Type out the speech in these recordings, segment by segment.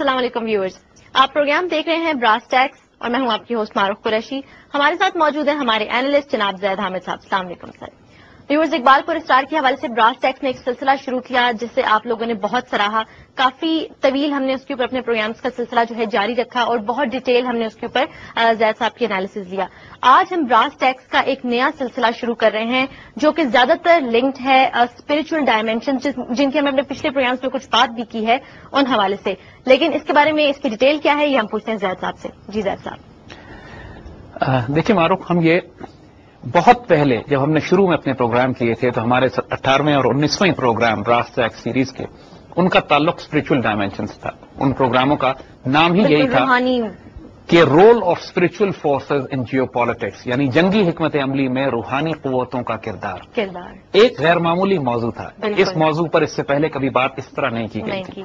السلام علیکم ویورز، آپ پروگرام دیکھ رہے ہیں براس ٹیکس اور میں ہوں آپ کی ہوسٹ معروف قریشی. ہمارے ساتھ موجود ہیں ہمارے اینالسٹ جناب زید حامد صاحب. السلام علیکم سر. ویورز، اقبال پور اسٹار کے حوالے سے براس ٹیکس نے ایک سلسلہ شروع کیا جسے آپ لوگوں نے بہت سراہا. کافی طویل ہم نے اس کے اوپر اپنے پروگرامز کا سلسلہ جو ہے جاری رکھا اور بہت ڈیٹیل ہم نے اس کے اوپر زید صاحب کی انالیسز لیا. آج ہم براس ٹیکس کا ایک نیا سلسلہ شروع کر رہے ہیں جو کہ زیادہ تر لنکڈ ہے اسپرچل ڈائمینشن جن کی ہم نے اپنے پچھلے پروگرامز میں کچھ بات بھی کی ہے ان حوالے سے. لیکن اس کے بارے میں اس کی ڈیٹیل کیا ہے یہ ہم پوچھتے ہیں زید صاحب سے. جی زید صاحب. دیکھیں معروف، ہم یہ بہت پہلے جب ہم نے شروع میں اپنے پروگرام کیے تھے تو ہمارے 18ویں اور 19ویں پروگرام براس ٹیکس سیریز کے ان کا تعلق اسپرچل ڈائمینشنز تھا. ان پروگراموں کا نام ہی یہی تھا کہ role of spiritual forces in geopolitics, یعنی جنگی حکمت عملی میں روحانی قوتوں کا کردار. ایک غیر معمولی موضوع تھا. اس موضوع پر اس سے پہلے کبھی بات اس طرح نہیں کی گئی تھی.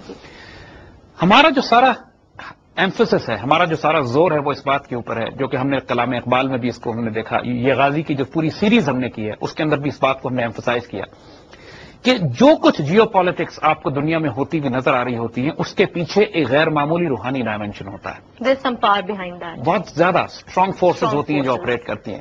ہمارا جو سارا ایمفسس ہے، ہمارا جو سارا زور ہے وہ اس بات کے اوپر ہے، جو کہ ہم نے کلام اقبال میں بھی اس کو ہم نے دیکھا، یہ غازی کی جو پوری سیریز ہم نے کی ہے اس کے اندر بھی اس بات کو ہم نے ایمفسائز کیا کہ جو کچھ جیو پالیٹکس آپ کو دنیا میں ہوتی ہوئی نظر آ رہی ہوتی ہیں اس کے پیچھے ایک غیر معمولی روحانی ڈائمینشن ہوتا ہے. بہت زیادہ اسٹرانگ فورسز ہوتی ہیں جو آپریٹ کرتی ہیں.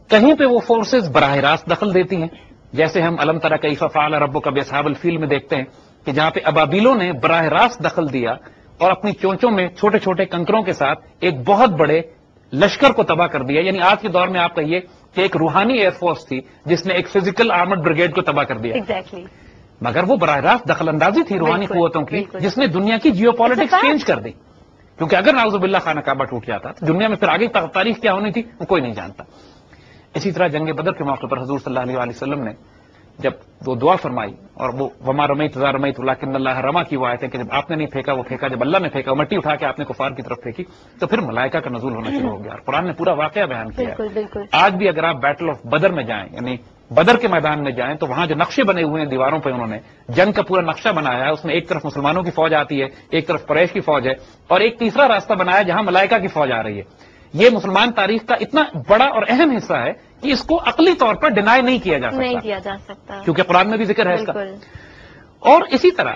کہیں پہ وہ فورسز براہ راست دخل دیتی ہیں، جیسے ہم الم تری کیف فعل ربک باصحاب الفیل میں دیکھتے ہیں کہ جہاں پہ ابابیلوں نے براہ راست دخل دیا اور اپنی چونچوں میں چھوٹے چھوٹے کنکروں کے ساتھ ایک بہت بڑے لشکر کو تباہ کر دیا. یعنی آج کے دور میں آپ کہیے کہ ایک روحانی ایئر فورس تھی جس نے ایک فزیکل آرمڈ بریگیڈ کو تباہ کر دیا. مگر وہ براہ راست دخل اندازی تھی روحانی قوتوں کی جس نے دنیا کی جیو پالیٹکس چینج کر دی. کیونکہ اگر نعوذ باللہ خانہ کعبہ ٹوٹ جاتا تو دنیا میں پھر آگے تاریخ کیا ہونی تھی وہ کوئی نہیں جانتا. اسی طرح جنگ بدر کے موقع پر حضور صلی اللہ علیہ وسلم نے جب وہ دعا فرمائی اور وہ وما رمیت اذا رمیت ولکن اللہ رما کی وہ آیت ہے کہ جب آپ نے نہیں پھینکا وہ پھینکا، جب اللہ نے پھینکا وہ مٹی اٹھا کے آپ نے کفار کی طرف پھینکی تو پھر ملائکہ کا نزول ہونا شروع ہو گیا. اور قرآن نے پورا واقعہ بیان کیا ہے. آج بھی اگر آپ بیٹل آف بدر میں جائیں، یعنی بدر کے میدان میں جائیں، تو وہاں جو نقشے بنے ہوئے ہیں دیواروں پہ انہوں نے جنگ کا پورا نقشہ بنایا ہے. اس میں ایک طرف مسلمانوں کی فوج آتی ہے، ایک طرف قریش کی فوج ہے اور ایک تیسرا راستہ بنایا جہاں ملائکہ کی فوج آ رہی ہے. یہ مسلمان تاریخ کا اتنا بڑا اور اہم حصہ ہے کہ اس کو عقلی طور پر ڈینائی نہیں کیا جا سکتا کیونکہ قرآن میں بھی ذکر ہے اس کا. اور اسی طرح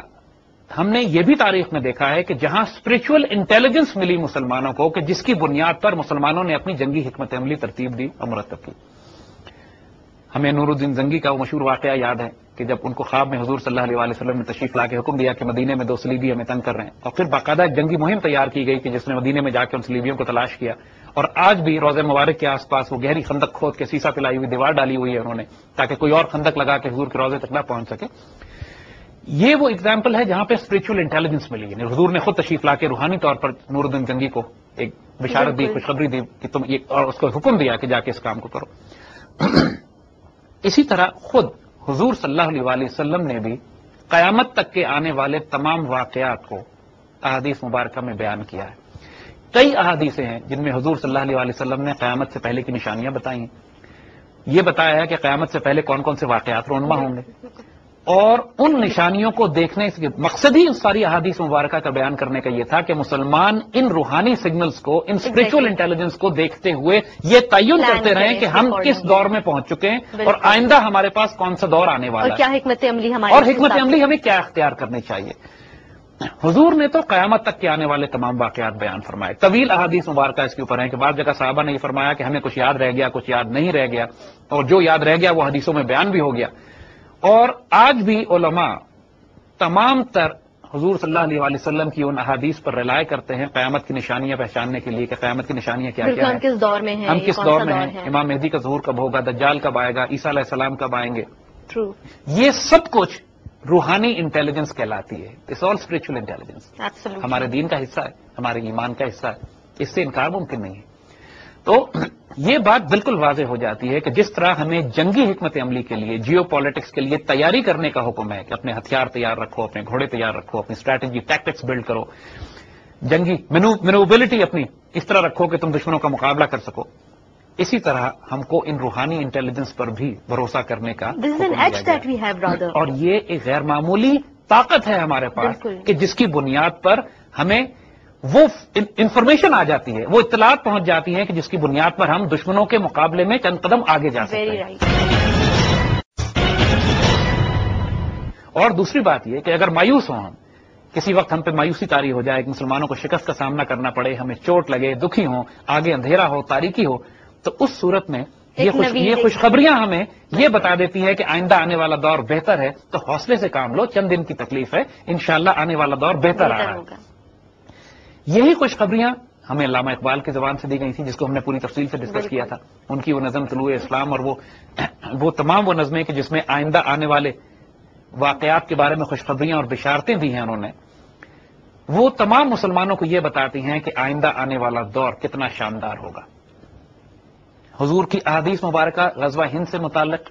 ہم نے یہ بھی تاریخ میں دیکھا ہے کہ جہاں اسپرچل انٹیلیجنس ملی مسلمانوں کو کہ جس کی بنیاد پر مسلمانوں نے اپنی جنگی حکمت عملی ترتیب دی اور مرتب کی. ہمیں نور الدین زنگی کا وہ مشہور واقعہ یاد ہے کہ جب ان کو خواب میں حضور صلی اللہ علیہ وسلم نے تشریف لا کے حکم دیا کہ مدینے میں 2 صلیبی ہمیں تنگ کر رہے ہیں، اور پھر باقاعدہ ایک جنگی مہم تیار کی گئی کہ جس نے مدینے میں جا کے ان صلیبیوں کو تلاش کیا. اور آج بھی روضہ مبارک کے آس پاس وہ گہری خندق کھود کے سیسا پلائی ہوئی دیوار ڈالی ہوئی ہے انہوں نے تاکہ کوئی اور خندق لگا کے حضور کے روضے تک نہ پہنچ سکے. یہ وہ اگزامپل ہے جہاں پہ اسپرچل انٹیلیجنس ملی. یعنی حضور نے خود تشریف لا کے روحانی طور پر نور الدین زنگی کو ایک بشارت دی، خوشخبری دی کہ تم یہ، اور اس کو حکم دیا کہ جا کے اس کام کو کرو. اسی طرح خود حضور صلی اللہ علیہ وسلم نے بھی قیامت تک کے آنے والے تمام واقعات کو احادیث مبارکہ میں بیان کیا ہے. کئی احادیثیں ہیں جن میں حضور صلی اللہ علیہ وسلم نے قیامت سے پہلے کی نشانیاں بتائی ہیں. یہ بتایا ہے کہ قیامت سے پہلے کون کون سے واقعات رونما ہوں گے، اور ان نشانیوں کو دیکھنے سے مقصد ہی ساری احادیث مبارکہ کا بیان کرنے کا یہ تھا کہ مسلمان ان روحانی سگنلز کو، ان اسپرچل انٹیلیجنس کو دیکھتے ہوئے یہ تعین کرتے رہیں کہ ہم کس دور میں پہنچ چکے ہیں اور آئندہ ہمارے پاس کون سا دور آنے والا ہے، اور حکمت عملی ہمیں کیا اختیار کرنی چاہیے. حضور نے تو قیامت تک کے آنے والے تمام واقعات بیان فرمائے. طویل احادیث مبارکہ اس کے اوپر ہیں کہ بعض جگہ صحابہ نے یہ فرمایا کہ ہمیں کچھ یاد رہ گیا، کچھ یاد نہیں رہ گیا، اور جو یاد رہ گیا وہ حدیثوں میں بیان بھی ہو گیا. اور آج بھی علماء تمام تر حضور صلی اللہ علیہ وسلم کی ان احادیث پر رلائے کرتے ہیں قیامت کی نشانیاں پہچاننے کے لیے کہ قیامت کی نشانیاں کیا کیا ہیں، ہم کس دور میں ہیں، امام مہدی کا ظہور کب ہوگا، دجال کب آئے گا، عیسیٰ علیہ السلام کب آئیں گے. یہ سب کچھ روحانی انٹیلیجنس کہلاتی ہے. It's all spiritual intelligence. ہمارے دین کا حصہ ہے، ہمارے ایمان کا حصہ ہے، اس سے انکار ممکن نہیں ہے. تو یہ بات بالکل واضح ہو جاتی ہے کہ جس طرح ہمیں جنگی حکمت عملی کے لیے، جیو پالیٹکس کے لیے تیاری کرنے کا حکم ہے کہ اپنے ہتھیار تیار رکھو، اپنے گھوڑے تیار رکھو، اپنی اسٹریٹجی ٹیکٹکس بلڈ کرو، جنگی مینوبلٹی اپنی اس طرح رکھو کہ تم دشمنوں کا مقابلہ کر سکو، اسی طرح ہم کو ان روحانی انٹیلیجنس پر بھی بھروسہ کرنے کا اور یہ ایک غیر معمولی طاقت ہے ہمارے پاس کہ جس کی بنیاد پر ہمیں وہ انفارمیشن آ جاتی ہے، وہ اطلاعات پہنچ جاتی ہیں کہ جس کی بنیاد پر ہم دشمنوں کے مقابلے میں چند قدم آگے جا سکتے ہیں. اور دوسری بات یہ کہ اگر مایوس ہوں ہم کسی وقت ہم پہ مایوسی طاری ہو جائے کہ مسلمانوں کو شکست کا سامنا کرنا پڑے, ہمیں چوٹ لگے, دکھی ہوں, آگے اندھیرا ہو, تاریکی ہو, تو اس صورت میں یہ خوشخبریاں ہمیں یہ بتا دیتی ہے کہ آئندہ آنے والا دور بہتر ہے. تو حوصلے سے کام لو, چند دن کی تکلیف ہے, انشاءاللہ آنے والا دور بہتر آ رہا ہے. یہی خوشخبریاں ہمیں علامہ اقبال کی زبان سے دی گئی تھیں, جس کو ہم نے پوری تفصیل سے ڈسکس کیا تھا. ان کی وہ نظم طلوع اسلام اور وہ تمام وہ نظمیں کہ جس میں آئندہ آنے والے واقعات کے بارے میں خوشخبریاں اور بشارتیں دی ہیں انہوں نے, وہ تمام مسلمانوں کو یہ بتاتی ہیں کہ آئندہ آنے والا دور کتنا شاندار ہوگا. حضور کی احادیث مبارکہ غزوہ ہند سے متعلق,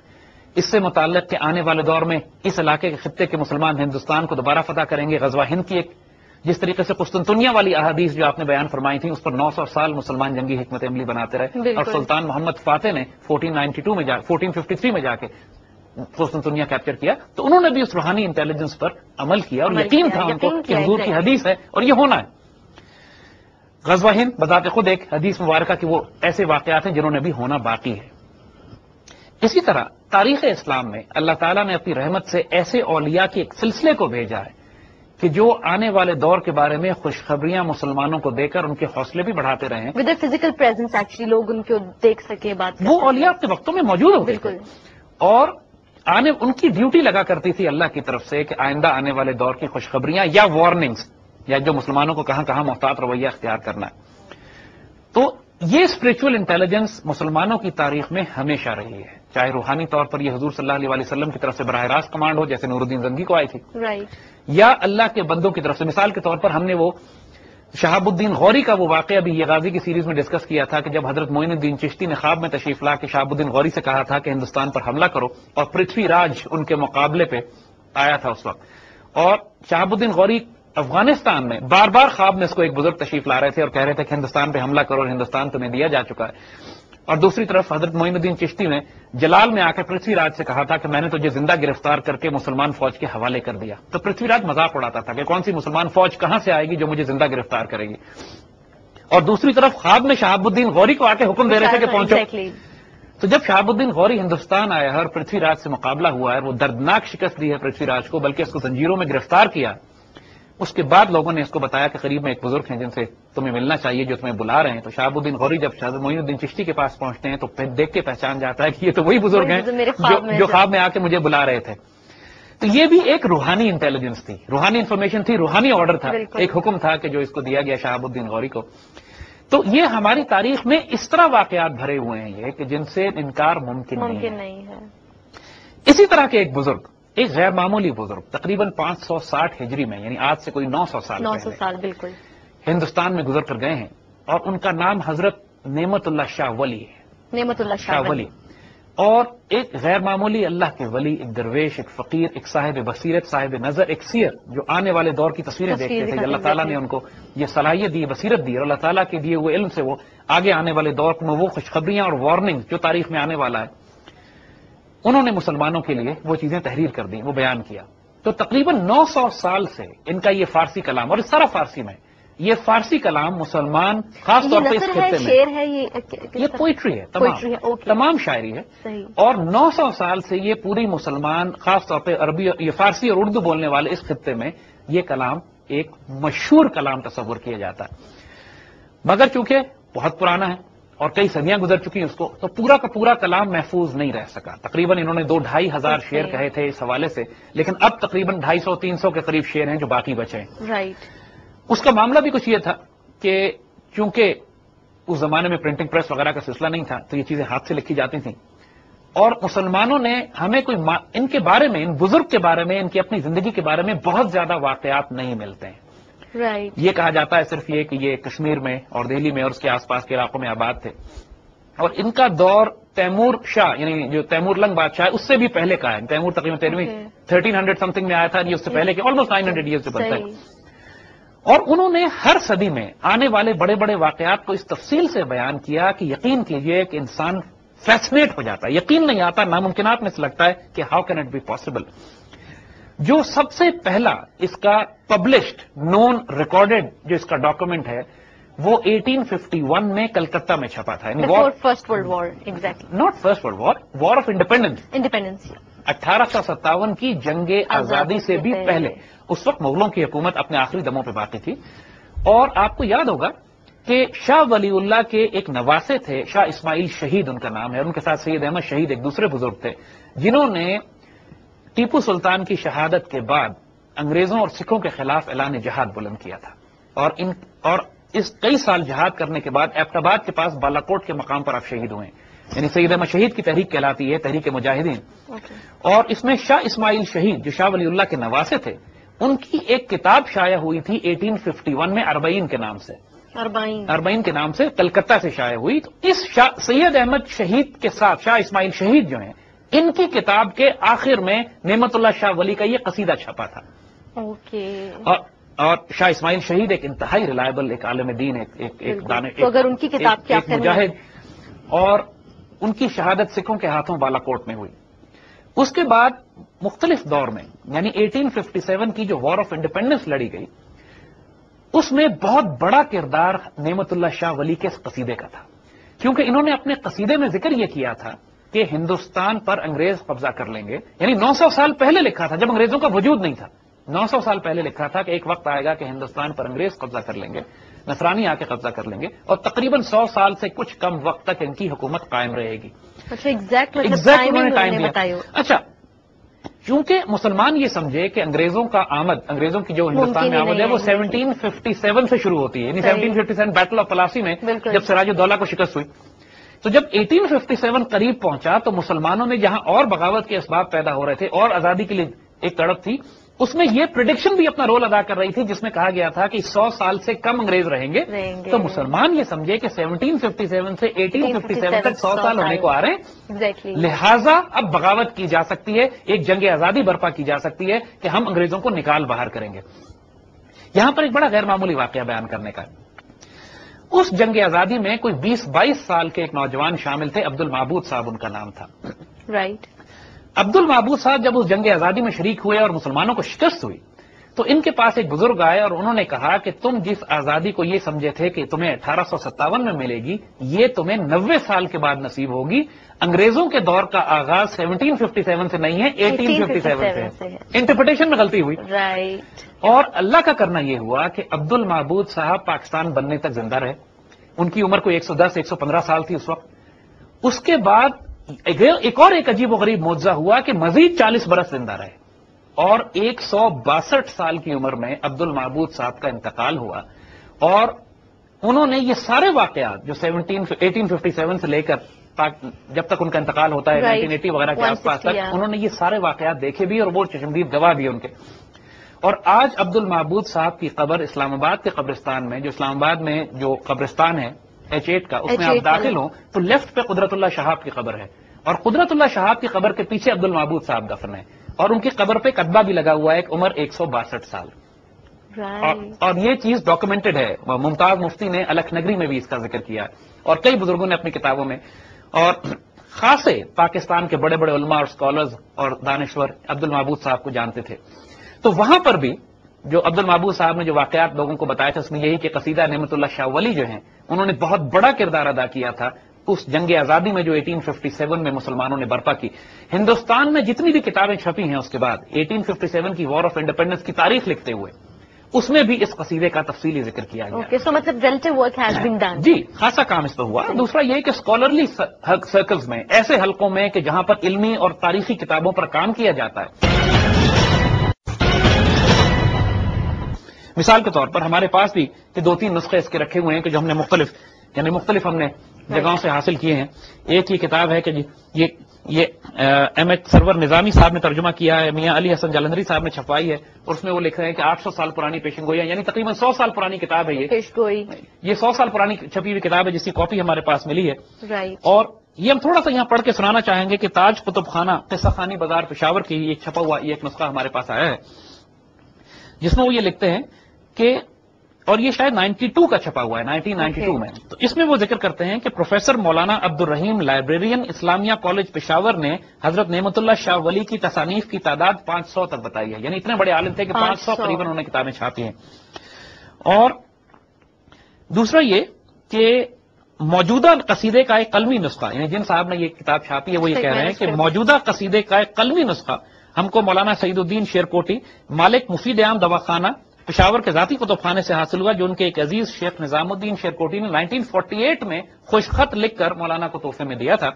اس سے متعلق کہ آنے والے دور میں اس علاقے کے خطے کے مسلمان ہندوستان کو دوبارہ فتح کریں گے. غزوہ ہند کی ایک جس طریقے سے قسطنطنیہ والی احادیث جو آپ نے بیان فرمائی تھی, اس پر 900 سال مسلمان جنگی حکمت عملی بناتے رہے, اور سلطان محمد فاتح نے 1453 میں جا کے قسطنطنیہ کیپچر کیا. تو انہوں نے بھی اس روحانی انٹیلیجنس پر عمل کیا, اور یقین تھا ان کو کہ حضور کی حدیث ہے اور یہ ہونا ہے. غزوہ ہند بذات خود ایک حدیث مبارکہ کہ وہ ایسے واقعات ہیں جنہوں نے بھی ہونا باقی ہے. اسی طرح تاریخ اسلام میں اللہ تعالیٰ نے اپنی رحمت سے ایسے اولیاء کے ایک سلسلے کو بھیجا ہے کہ جو آنے والے دور کے بارے میں خوشخبریاں مسلمانوں کو دے کر ان کے حوصلے بھی بڑھاتے رہے ہیں. ود فزیکل پریزنس ایکچولی لوگ ان کو دیکھ سکے, بات وہ اولیاء اپنے وقتوں میں موجود ہوتے تھے, اور ان کی ڈیوٹی لگا کرتی تھی اللہ کی طرف سے کہ آئندہ آنے والے دور کی خوشخبریاں یا وارننگز, یا جو مسلمانوں کو کہاں کہاں محتاط رویہ اختیار کرنا ہے. تو یہ اسپرچل انٹیلیجنس مسلمانوں کی تاریخ میں ہمیشہ رہی ہے, چاہے روحانی طور پر یہ حضور صلی اللہ علیہ وسلم کی طرف سے براہ راست کمانڈ ہو جیسے نور الدین زنگی کو آئی تھی, یا اللہ کے بندوں کی طرف سے. مثال کے طور پر ہم نے وہ شہاب الدین غوری کا وہ واقعہ بھی یہ غازی کی سیریز میں ڈسکس کیا تھا کہ جب حضرت معین الدین چشتی نے خواب میں تشریف لا کے شہاب الدین غوری سے کہا تھا کہ ہندوستان پر حملہ کرو, اور پرتھوی راج ان کے مقابلے پہ آیا تھا اس وقت, اور شہاب الدین غوری افغانستان میں بار بار خواب میں اس کو ایک بزرگ تشریف لا رہے تھے اور کہہ رہے تھے کہ ہندوستان پہ حملہ کرو اور ہندوستان تمہیں دیا جا چکا ہے. اور دوسری طرف حضرت معین الدین چشتی نے جلال میں آ کے پرتھوی راج سے کہا تھا کہ میں نے تجھے زندہ گرفتار کر کے مسلمان فوج کے حوالے کر دیا. تو پرتھوی راج مذاق اڑاتا تھا کہ کون سی مسلمان فوج کہاں سے آئے گی جو مجھے زندہ گرفتار کرے گی. اور دوسری طرف خواب میں شہاب الدین غوری کو آ کے حکم دے رہے تھے کہ پہنچو. تو جب شہاب الدین غوری ہندوستان آیا ہے اور پرتھوی راج سے مقابلہ ہوا ہے, وہ دردناک شکست دی ہے پرتھوی راج کو, بلکہ اس کو زنجیروں میں گرفتار کیا. اس کے بعد لوگوں نے اس کو بتایا کہ قریب میں ایک بزرگ ہیں جن سے تمہیں ملنا چاہیے, جو تمہیں بلا رہے ہیں. تو شہاب الدین غوری جب حضرت معین الدین چشتی کے پاس پہنچتے ہیں تو دیکھ کے پہچان جاتا ہے کہ یہ تو وہی بزرگ ہیں جو خواب میں آ کے مجھے بلا رہے تھے. تو یہ بھی ایک روحانی انٹیلیجنس تھی, روحانی انفارمیشن تھی, روحانی آرڈر تھا, ایک حکم تھا کہ جو اس کو دیا گیا شہاب الدین غوری کو. تو یہ ہماری تاریخ میں اس طرح واقعات بھرے ہوئے ہیں یہ کہ جن سے انکار ممکن نہیں ہے. اسی طرح کے ایک بزرگ, ایک غیر معمولی بزرگ, تقریباً 560 ہجری میں, یعنی آج سے کوئی 900 سال بالکل ہندوستان میں گزر کر گئے ہیں, اور ان کا نام حضرت نعمت اللہ شاہ ولی ہے. نعمت اللہ شاہ ولی, اور ایک غیر معمولی اللہ کے ولی, ایک درویش, ایک فقیر, ایک صاحب بصیرت, صاحب نظر, ایک سیر, جو آنے والے دور کی تصویریں دیکھتے تھے. اللہ تعالیٰ نے ان کو یہ صلاحیت دی, بصیرت دی, اور اللہ تعالیٰ کے دیے ہوئے علم سے وہ آگے آنے والے دور میں وہ خوشخبریاں اور وارننگ جو تاریخ میں آنے والا ہے, انہوں نے مسلمانوں کے لیے وہ چیزیں تحریر کر دی, وہ بیان کیا. تو تقریباً 900 سال سے ان کا یہ فارسی کلام, اور اس طرح فارسی میں یہ فارسی کلام مسلمان خاص طور پہ اس خطے میں یہ پوئٹری ہے, تمام شاعری ہے. اور 900 سال سے یہ پوری مسلمان خاص طور پہ عربی, یہ فارسی اور اردو بولنے والے اس خطے میں یہ کلام ایک مشہور کلام تصور کیا جاتا ہے. مگر چونکہ بہت پرانا ہے اور کئی صدیاں گزر چکی اس کو, تو پورا کا پورا کلام محفوظ نہیں رہ سکا. تقریباً انہوں نے 2-2.5 ہزار شعر کہے تھے اس حوالے سے, لیکن اب تقریباً 250-300 کے قریب شعر ہیں جو باقی بچے ہیں. اس کا معاملہ بھی کچھ یہ تھا کہ چونکہ اس زمانے میں پرنٹنگ پریس وغیرہ کا سلسلہ نہیں تھا, تو یہ چیزیں ہاتھ سے لکھی جاتی تھیں, اور مسلمانوں نے ہمیں کوئی ان کے بارے میں, ان بزرگ کے بارے میں, ان کی اپنی زندگی کے بارے میں بہت زیادہ واقعات نہیں ملتے ہیں. یہ کہا جاتا ہے صرف یہ کہ یہ کشمیر میں اور دہلی میں اور اس کے آس پاس کے علاقوں میں آباد تھے, اور ان کا دور تیمور شاہ, یعنی جو تیمور لنگ بادشاہ ہے, اس سے بھی پہلے کا ہے. تیمور تقریباً 1300 سمتنگ میں آیا تھا, یہ اس سے پہلے کے آلموسٹ 900 ایئرز سے بنتا ہے. اور انہوں نے ہر صدی میں آنے والے بڑے بڑے واقعات کو اس تفصیل سے بیان کیا کہ یقین کیجئے کہ انسان فیسنیٹ ہو جاتا ہے, یقین نہیں آتا, ناممکنات میں سے لگتا ہے کہ how can it be possible. جو سب سے پہلا اس کا پبلشڈ نون ریکارڈڈ جو اس کا ڈاکومنٹ ہے وہ 1851 میں کلکتہ میں چھپا تھا. First world war, exactly not first world war, war of independence. 1857 کی جنگ آزادی سے بھی پہلے. اس وقت مغلوں کی حکومت اپنے آخری دموں پہ باقی تھی. اور آپ کو یاد ہوگا کہ شاہ ولی اللہ کے ایک نواسے تھے, شاہ اسماعیل شہید ان کا نام ہے, اور ان کے ساتھ سید احمد شہید ایک دوسرے بزرگ تھے, جنہوں نے ٹیپو سلطان کی شہادت کے بعد انگریزوں اور سکھوں کے خلاف اعلان جہاد بلند کیا تھا. اور اس کئی سال جہاد کرنے کے بعد ایبٹ آباد کے پاس بالاکوٹ کے مقام پر آپ شہید ہوئے, یعنی سید احمد شہید کی تحریک کہلاتی ہے, تحریک مجاہدین. اور اس میں شاہ اسماعیل شہید جو شاہ ولی اللہ کے نواسے تھے, ان کی ایک کتاب شائع ہوئی تھی 1851 میں اربعین کے نام سے, اربعین کے نام سے کلکتہ سے شائع ہوئی. تو اس سید احمد شہید کے ساتھ شاہ اسماعیل شہید جو ہیں, ان کی کتاب کے آخر میں نعمت اللہ شاہ ولی کا یہ قصیدہ چھپا تھا. اور شاہ اسماعیل شہید ایک انتہائی ریلائبل, ایک عالم دین, ایک مجاہد, اور ان کی شہادت سکھوں کے ہاتھوں بالاکوٹ میں ہوئی. اس کے بعد مختلف دور میں, یعنی 1857 کی جو وار آف انڈیپینڈنس لڑی گئی, اس میں بہت بڑا کردار نعمت اللہ شاہ ولی کے قصیدے کا تھا, کیونکہ انہوں نے اپنے قصیدے میں ذکر یہ کیا تھا کہ ہندوستان پر انگریز قبضہ کر لیں گے. یعنی 900 سال پہلے لکھا تھا, جب انگریزوں کا وجود نہیں تھا. 900 سال پہلے لکھا تھا کہ ایک وقت آئے گا کہ ہندوستان پر انگریز قبضہ کر لیں گے, نصرانی آ کے قبضہ کر لیں گے, اور تقریباً 100 سال سے کچھ کم وقت تک ان کی حکومت قائم رہے گی. اچھا, چونکہ مسلمان یہ سمجھے کہ انگریزوں کا آمد, انگریزوں کی جو ہندوستان میں آمد ہے وہ 1757 سے شروع ہوتی ہے, یعنی 1757 بیٹل آف پلاسی میں جب سراج الدولہ کو شکست ہوئی. تو جب 1857 قریب پہنچا تو مسلمانوں نے جہاں اور بغاوت کے اسباب پیدا ہو رہے تھے اور آزادی کے لیے ایک تڑپ تھی, اس میں یہ پریڈکشن بھی اپنا رول ادا کر رہی تھی, جس میں کہا گیا تھا کہ 100 سال سے کم انگریز رہیں گے. تو مسلمان یہ سمجھے کہ 1757 سے 1857 تک 100 سال ہونے کو آ رہے ہیں, لہذا اب بغاوت کی جا سکتی ہے, ایک جنگ آزادی برپا کی جا سکتی ہے کہ ہم انگریزوں کو نکال باہر کریں گے. یہاں پر ایک بڑا غیر معمولی واقعہ بیان کرنے کا. اس جنگ آزادی میں کوئی 20-22 سال کے ایک نوجوان شامل تھے, عبد المعبود صاحب ان کا نام تھا. عبد المعبود صاحب جب اس جنگ آزادی میں شریک ہوئے اور مسلمانوں کو شکست ہوئی, تو ان کے پاس ایک بزرگ آئے اور انہوں نے کہا کہ تم جس آزادی کو یہ سمجھے تھے کہ تمہیں 1857 میں ملے گی, یہ تمہیں 90 سال کے بعد نصیب ہوگی. انگریزوں کے دور کا آغاز 1757 سے نہیں ہے, 1857 سے. انٹرپریٹیشن میں غلطی ہوئی. اور اللہ کا کرنا یہ ہوا کہ عبد المعبود صاحب پاکستان بننے تک زندہ رہے. ان کی عمر کوئی 110-115 سال تھی اس وقت. اس کے بعد ایک عجیب و غریب معجزہ ہوا کہ مزید 40 برس زندہ رہے, اور 162 سال کی عمر میں عبد المعبود صاحب کا انتقال ہوا. اور انہوں نے یہ سارے واقعات جو 1857 سے لے کر جب تک ان کا انتقال ہوتا ہے 1980 وغیرہ کے آس پاس تک, انہوں نے یہ سارے واقعات دیکھے بھی اور وہ چشمدید گواہ بھی ان کے. اور آج عبد المعبود صاحب کی قبر اسلام آباد کے قبرستان میں, جو اسلام آباد میں جو قبرستان ہے H8 کا, اس میں آپ داخل ہوں تو لیفٹ پہ قدرت اللہ شہاب کی قبر ہے, اور قدرت اللہ شہاب کی قبر کے پیچھے عبد المعبود صاحب دفن ہے, اور ان کی قبر پہ کتبہ بھی لگا ہوا ہے, ایک عمر 162 سال. اور یہ چیز ڈاکومنٹڈ ہے, ممتاز مفتی نے الکھ نگری میں بھی اس کا ذکر کیا, اور کئی بزرگوں نے اپنی کتابوں میں, اور خاصے پاکستان کے بڑے بڑے علماء اور اسکالرز اور دانشور عبد المعبود صاحب کو جانتے تھے. تو وہاں پر بھی جو عبد المعبود صاحب نے جو واقعات لوگوں کو بتایا تھا, اس میں یہی کہ قصیدہ نعمت اللہ شاہ ولی جو ہیں, انہوں نے بہت بڑا کردار ادا کیا تھا اس جنگ آزادی میں جو 1857 میں مسلمانوں نے برپا کی. ہندوستان میں جتنی بھی کتابیں چھپی ہیں اس کے بعد 1857 کی وار آف انڈیپینڈنس کی تاریخ لکھتے ہوئے, اس میں بھی اس قصیدے کا تفصیلی ذکر کیا گیا. مطلب relative work has been done. جی, خاصا کام اس پہ ہوا. دوسرا یہ کہ اسکالرلی سرکلز میں, ایسے حلقوں میں کہ جہاں پر علمی اور تاریخی کتابوں پر کام کیا جاتا ہے, مثال کے طور پر ہمارے پاس بھی کہ 2-3 نسخے اس کے رکھے ہوئے ہیں کہ جو ہم نے مختلف ہم نے جگہوں سے حاصل کیے ہیں. ایک یہ کتاب ہے کہ یہ ایم ایچ سرور نظامی صاحب نے ترجمہ کیا ہے, میاں علی حسن جالندھری صاحب نے چھپوائی ہے, اور اس میں وہ لکھ رہے ہیں کہ 800 سال پرانی پیشن گوئی ہے, یعنی تقریباً 100 سال پرانی کتاب ہے. یہ 100 سال پرانی چھپی ہوئی کتاب ہے جس کی کاپی ہمارے پاس ملی ہے. اور یہ ہم تھوڑا سا یہاں پڑھ کے سنانا چاہیں گے کہ تاج قطب خانہ قصہ خانی بازار پشاور کی یہ چھپا ہوا یہ ایک نسخہ ہمارے پاس آیا ہے, جس میں وہ یہ لکھتے ہیں کہ, اور یہ شاید 92 کا چھپا ہوا ہے, 1992 میں. تو اس میں وہ ذکر کرتے ہیں کہ پروفیسر مولانا عبد الرحیم لائبریرین اسلامیہ کالج پشاور نے حضرت نعمت اللہ شاہ ولی کی تصانیف کی تعداد 500 تک بتائی ہے. یعنی اتنے بڑے عالم تھے کہ 500 قریباً انہوں نے کتابیں چھاپی ہیں. اور دوسرا یہ کہ موجودہ قصیدے کا ایک قلمی نسخہ، یعنی جن صاحب نے یہ کتاب چھاپی ہے وہ یہ کہہ رہے ہیں کہ موجودہ قصیدے کا ایک قلمی نسخہ ہم کو مولانا سعید الدین شیرکوٹی مالک مفید عام دواخانہ پشاور کے ذاتی کتب خانے سے حاصل ہوا، جو ان کے ایک عزیز شیخ نظام الدین شیرکوٹی نے 1948 میں خوش خط لکھ کر مولانا کو تحفے میں دیا تھا۔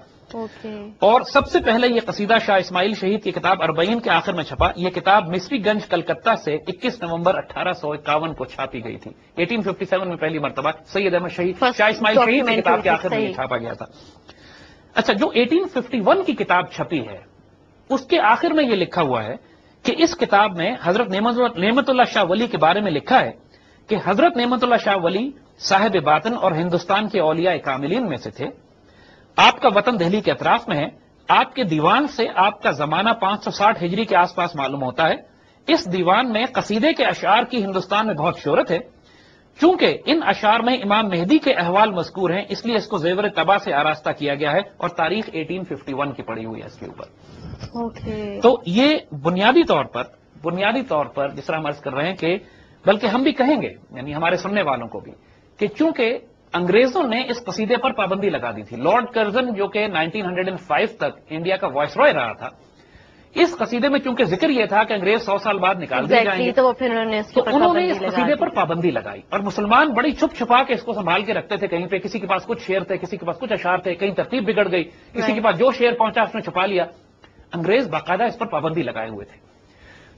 اور سب سے پہلے یہ قصیدہ شاہ اسماعیل شہید کی کتاب 40 کے آخر میں چھپا۔ یہ کتاب مصری گنج کلکتہ سے 21 نومبر 1851 کو چھاپی گئی تھی۔ 1857 میں پہلی مرتبہ سید احمد شہید شاہ اسماعیل شہید کی کتاب کے آخر میں یہ چھاپا گیا تھا۔ اچھا، جو 1851 کی کتاب چھپی ہے اس کے آخر میں یہ لکھا ہوا ہے کہ اس کتاب میں حضرت نعمت اللہ شاہ ولی کے بارے میں لکھا ہے کہ حضرت نعمت اللہ شاہ ولی صاحب باطن اور ہندوستان کے اولیاء کاملین میں سے تھے۔ آپ کا وطن دہلی کے اطراف میں ہے۔ آپ کے دیوان سے آپ کا زمانہ 560 ہجری کے آس پاس معلوم ہوتا ہے۔ اس دیوان میں قصیدے کے اشعار کی ہندوستان میں بہت شہرت ہے۔ چونکہ ان اشعار میں امام مہدی کے احوال مذکور ہیں، اس لیے اس کو زیور طبع سے آراستہ کیا گیا ہے اور تاریخ 1851 کی پڑی ہوئی ہے اس کے اوپر۔ تو یہ بنیادی طور پر جس طرح ہم عرض کر رہے ہیں کہ بلکہ ہم بھی کہیں گے، یعنی ہمارے سننے والوں کو بھی، کہ چونکہ انگریزوں نے اس قصیدے پر پابندی لگا دی تھی۔ لارڈ کرزن جو کہ 1905 تک انڈیا کا وائس رائے رہا تھا، اس قصیدے میں چونکہ ذکر یہ تھا کہ انگریز 100 سال بعد نکال دیے جائیں گے، تو انہوں نے اس قصیدے پر پابندی لگائی اور مسلمان بڑی چھپ چھپا کے اس کو سنبھال کے رکھتے تھے۔ کہیں پہ کسی کے پاس کچھ شعر تھے، کسی کے پاس کچھ اشعار تھے، کہیں ترتیب بگڑ گئی، کسی کے پاس جو شعر پہنچا اس نے چھپا لیا۔ انگریز باقاعدہ اس پر پابندی لگائے ہوئے تھے۔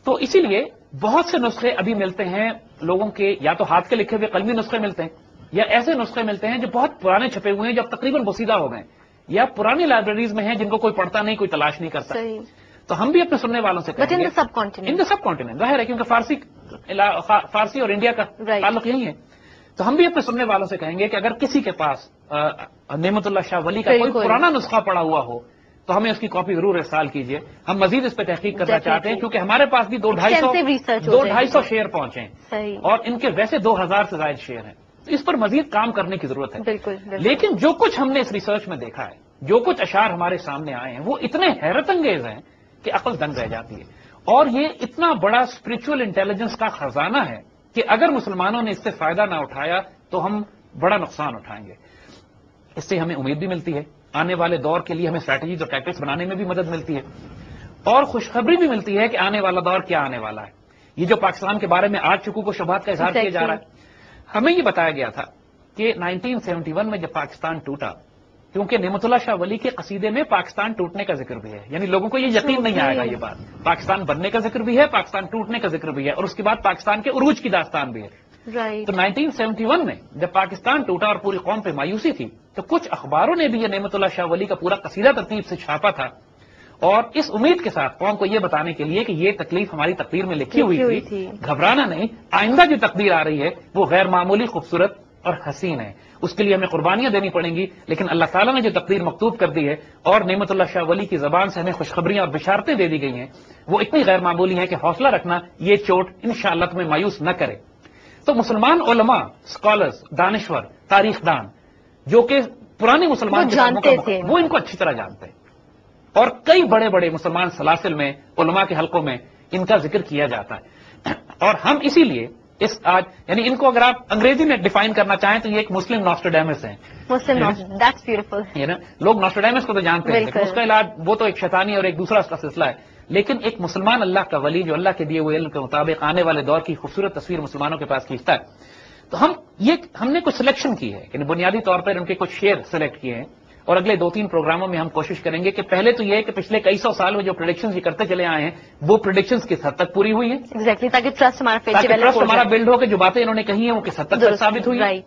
تو اسی لیے بہت سے نسخے ابھی ملتے ہیں لوگوں کے، یا تو ہاتھ کے لکھے ہوئے قلمی نسخے ملتے ہیں یا ایسے نسخے ملتے ہیں جو بہت پرانے چھپے ہوئے ہیں، جو اب تقریباً بوسیدہ ہو گئے یا پرانی لائبریریز میں ہیں جن کو کوئی پڑھتا نہیں، کوئی تلاش نہیں کرتا۔ تو ہم بھی اپنے سننے والوں سے کہیں گے، ان دا سب کانٹیننٹ ظاہر ہے کیونکہ فارسی اور انڈیا کا تعلق یہی ہے، تو ہم بھی اپنے سننے والوں سے کہیں گے کہ اگر کسی کے پاس نعمت اللہ شاہ ولی کا کوئی پرانا نسخہ پڑا ہوا ہو تو ہمیں اس کی کاپی ضرور ارسال کیجیے۔ ہم مزید اس پہ تحقیق کرنا چاہتے ہیں کیونکہ ہمارے پاس بھی 200-250 شعر پہنچے ہیں اور ان کے ویسے 2000 سے زائد شعر ہیں، اس پر مزید کام کرنے کی ضرورت ہے۔ لیکن جو کچھ ہم نے اس ریسرچ میں دیکھا ہے، جو کچھ اشعار ہمارے سامنے آئے ہیں، وہ اتنے حیرت انگیز ہیں کہ عقل دنگ رہ جاتی ہے، اور یہ اتنا بڑا اسپرچل انٹیلیجنس کا خزانہ ہے کہ اگر مسلمانوں نے اس سے فائدہ نہ اٹھایا تو ہم بڑا نقصان اٹھائیں گے۔ اس سے ہمیں امید بھی ملتی ہے، آنے والے دور کے لیے ہمیں اسٹریٹجیز اور ٹیکٹکس بنانے میں بھی مدد ملتی ہے، اور خوشخبری بھی ملتی ہے کہ آنے والا دور کیا آنے والا ہے۔ یہ جو پاکستان کے بارے میں آج شکوک و شبہات کا اظہار کیا جا رہا ہے، ہمیں یہ بتایا گیا تھا کہ 1971 میں جب پاکستان ٹوٹا، کیونکہ نعمت اللہ شاہ ولی کے قصیدے میں پاکستان ٹوٹنے کا ذکر بھی ہے، یعنی لوگوں کو یہ یقین نہیں آئے گا یہ بات، پاکستان بننے کا ذکر بھی ہے، پاکستان ٹوٹنے کا ذکر بھی ہے، اور اس کے بعد پاکستان کے عروج کی داستان بھی ہے۔ تو 1971 میں جب پاکستان ٹوٹا اور پوری قوم پہ مایوسی تھی، تو کچھ اخباروں نے بھی یہ نعمت اللہ شاہ ولی کا پورا قصیدہ ترتیب سے چھاپا تھا، اور اس امید کے ساتھ قوم کو یہ بتانے کے لیے کہ یہ تکلیف ہماری تقدیر میں لکھی ہوئی تھی، گھبرانا نہیں، آئندہ جو تقدیر آ رہی ہے وہ غیر معمولی خوبصورت اور حسین ہے، اس کے لیے ہمیں قربانیاں دینی پڑیں گی، لیکن اللہ تعالیٰ نے جو تقدیر مکتوب کر دی ہے اور نعمت اللہ شاہ ولی کی زبان سے ہمیں خوشخبریاں اور بشارتیں دے دی گئی ہیں، وہ اتنی غیر معمولی ہیں کہ حوصلہ رکھنا، یہ چوٹ انشاءاللہ تمہیں مایوس نہ کرے۔ تو مسلمان علماء، اسکالرز، دانشور، تاریخ دان جو کہ پرانے مسلمان جانتے تھے، وہ ان کو اچھی طرح جانتے ہیں، اور کئی بڑے بڑے مسلمان سلاسل میں، علماء کے حلقوں میں ان کا ذکر کیا جاتا ہے، اور ہم اسی لیے اس آج یعنی ان کو اگر آپ انگریزی میں ڈیفائن کرنا چاہیں تو یہ ایک مسلم نوسٹرڈیمس ہیں۔ لوگ نوسٹرڈیمس کو تو جانتے ہیں، لیکن اس کا علاج وہ تو ایک شیطانی اور ایک دوسرا اس کا سلسلہ ہے، لیکن ایک مسلمان اللہ کا ولی جو اللہ کے دیے ہوئے علم کے مطابق آنے والے دور کی خوبصورت تصویر مسلمانوں کے پاس کھینچتا ہے۔ تو ہم نے کچھ سلیکشن کی ہے، یعنی بنیادی طور پر ان کے کچھ شعر سلیکٹ کیے ہیں، اور اگلے 2-3 پروگراموں میں ہم کوشش کریں گے کہ پہلے تو یہ ہے کہ پچھلے کئی سو سال میں جو پریڈکشنز یہ کرتے چلے آئے ہیں وہ پریڈکشنز کس حد تک پوری ہوئی ہیں، تاکہ ٹرسٹ ہمارا بلڈ ہو کہ جو باتیں انہوں نے کہی ہیں وہ کس حد تک ثابت ہوئی ہیں۔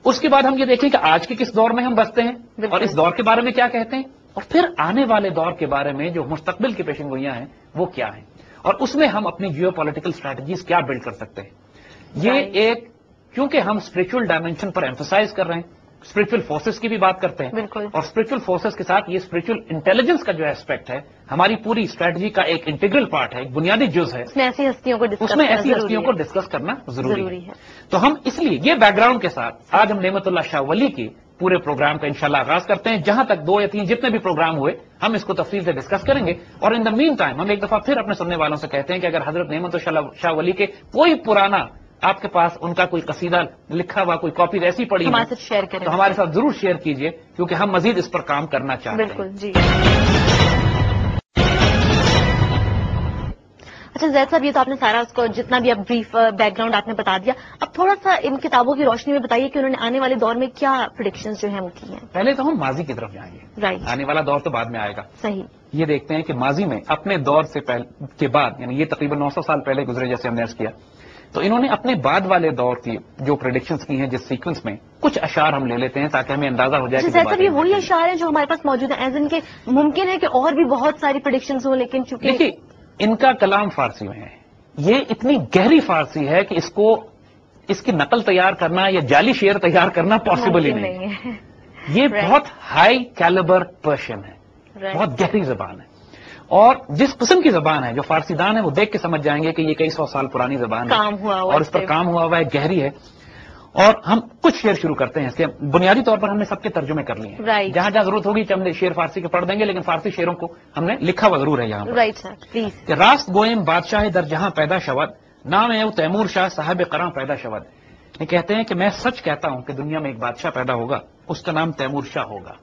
اس کے بعد ہم یہ دیکھیں کہ آج کے کس دور میں ہم بستے ہیں اور اس دور کے بارے میں کیا کہتے ہیں، اور پھر آنے والے دور کے بارے میں جو مستقبل کی پیشن گوئیاں ہیں وہ کیا ہیں، اور اس میں ہم اپنی جیو پولیٹیکل اسٹریٹجیز کیا بلڈ کر سکتے ہیں۔ یہ ایک کیونکہ ہم اسپرچل ڈائمینشن پر ایمفسائز کر رہے ہیں، اسپرچل فورسز کی بھی بات کرتے ہیں، اور اسپرچل فورسز کے ساتھ یہ اسپرچل انٹیلیجنس کا جو ایسپیکٹ ہے ہماری پوری اسٹریٹجی کا ایک انٹیگرل پارٹ ہے، ایک بنیادی جز ہے، اس میں ایسی ہستیوں کو ڈسکس کرنا ضروری ہے۔ تو ہم اس لیے یہ بیک گراؤنڈ کے ساتھ آج ہم نعمت اللہ شاہ ولی کی پورے پروگرام کا انشاءاللہ آغاز کرتے ہیں، جہاں تک 2 یا 3 جتنے بھی پروگرام ہوئے ہم اس کو تفصیل سے ڈسکس کریں گے، اور ان دا مین ٹائم ہم ایک دفعہ پھر اپنے سننے والوں سے کہتے ہیں کہ اگر حضرت نعمت اللہ شاہ ولی کے کوئی پرانا آپ کے پاس ان کا کوئی قصیدہ لکھا ہوا کوئی کاپی ایسی پڑی ہمارے ساتھ شیئر کریں تو ہمارے ساتھ ضرور شیئر کیجئے، کیونکہ ہم مزید اس پر کام کرنا چاہتے ہیں. بالکل جی. اچھا زید صاحب، یہ تو آپ نے سارا اس کو جتنا بھی اب بریف بیک گراؤنڈ آپ نے بتا دیا. اب تھوڑا سا ان کتابوں کی روشنی میں بتائیے کہ انہوں نے آنے والے دور میں کیا پریڈکشنز جو ہیں وہ کی ہیں. پہلے تو ہم ماضی کی طرف جائیں گے. رائٹ. آنے والا دور تو بعد میں آئے گا. صحیح. یہ دیکھتے ہیں کہ ماضی میں اپنے دور سے کے بعد، یعنی یہ تقریباً 900 سال پہلے گزرے جیسے ہم نے عرض کیا، تو انہوں نے اپنے بعد والے دور کی جو پریڈکشنز کی ہیں جس سیکوینس میں کچھ اشعار ہم لے لیتے ہیں تاکہ ہمیں اندازہ ہو جائے. صاحب یہ وہی اشعار ہیں جو ہمارے پاس موجود ہیں، ایز ان کے ممکن ہے کہ اور بھی بہت ساری پریڈکشنز ہوں، لیکن چونکہ دیکھیے ان کا کلام فارسی میں ہے، یہ اتنی گہری فارسی ہے کہ اس کی نقل تیار کرنا یا جعلی شعر تیار کرنا پاسبل ہی نہیں ہے. یہ بہت ہائی کیلیبر پرشین ہے، بہت گہری زبان ہے. اور جس قسم کی زبان ہے جو فارسی دان ہے وہ دیکھ کے سمجھ جائیں گے کہ یہ کئی سو سال پرانی زبان ہے اور اس پر کام ہوا ہوا ہے، گہری ہے. اور ہم کچھ شعر شروع کرتے ہیں اس کے بنیادی طور پر ہم نے سب کے ترجمے کر لیے ہیں. جہاں جہاں ضرورت ہوگی چند شعر فارسی کے پڑھ دیں گے، لیکن فارسی شعروں کو ہم نے لکھا ہوا ضرور ہے یہاں پر. Right sir please. کہ راست گوئم بادشاہ در جہاں پیدا شود، نام ہے وہ تیمور شاہ صاحب قراں پیدا شود. یہ کہتے ہیں کہ میں سچ کہتا ہوں کہ دنیا میں ایک بادشاہ پیدا ہوگا، اس کا نام تیمور شاہ ہوگا.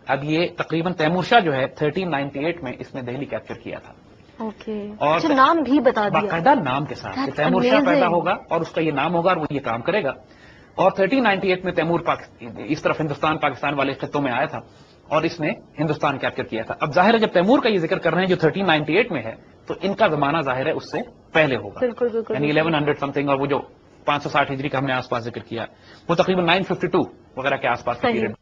اب یہ تقریباً تیمور شاہ جو ہے 1398 میں اس نے دہلی کیپچر کیا تھا. اور نام بھی بتا دیا باقاعدہ نام کے ساتھ کہ تیمور شاہ پیدا ہوگا اور اس کا یہ نام ہوگا اور وہ یہ کام کرے گا. اور 1398 میں تیمور اس طرف ہندوستان پاکستان والے خطوں میں آیا تھا اور اس نے ہندوستان کیپچر کیا تھا. اب ظاہر ہے جب تیمور کا یہ ذکر کر رہے ہیں جو 1398 میں ہے تو ان کا زمانہ ظاہر ہے اس سے پہلے ہوگا. یعنی 1100 سم تھنگ. اور وہ جو 560 ہجری کا ہم نے آس پاس ذکر کیا وہ تقریباً 952 وغیرہ کے آس پاس کا پیریڈ.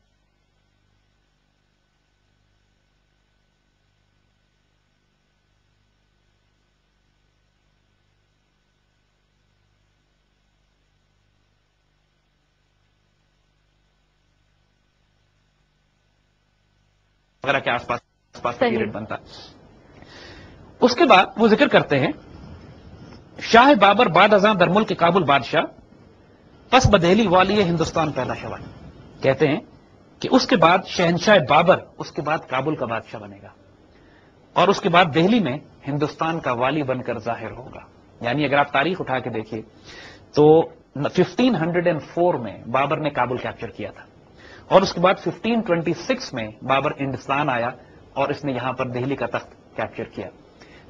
وغیرہ کے آس پاس پیریڈ بنتا. اس کے بعد وہ ذکر کرتے ہیں شاہ بابر بعد ازاں در ملک کابل بادشاہ پس بدہلی والی ہندوستان پیدا شود. کہتے ہیں کہ اس کے بعد شہنشاہ بابر اس کے بعد کابل کا بادشاہ بنے گا اور اس کے بعد دہلی میں ہندوستان کا والی بن کر ظاہر ہوگا. یعنی اگر آپ تاریخ اٹھا کے دیکھیے تو 1504 میں بابر نے کابل کیپچر کیا تھا اور اس کے بعد 1526 میں بابر ہندوستان آیا اور اس نے یہاں پر دہلی کا تخت کیپچر کیا.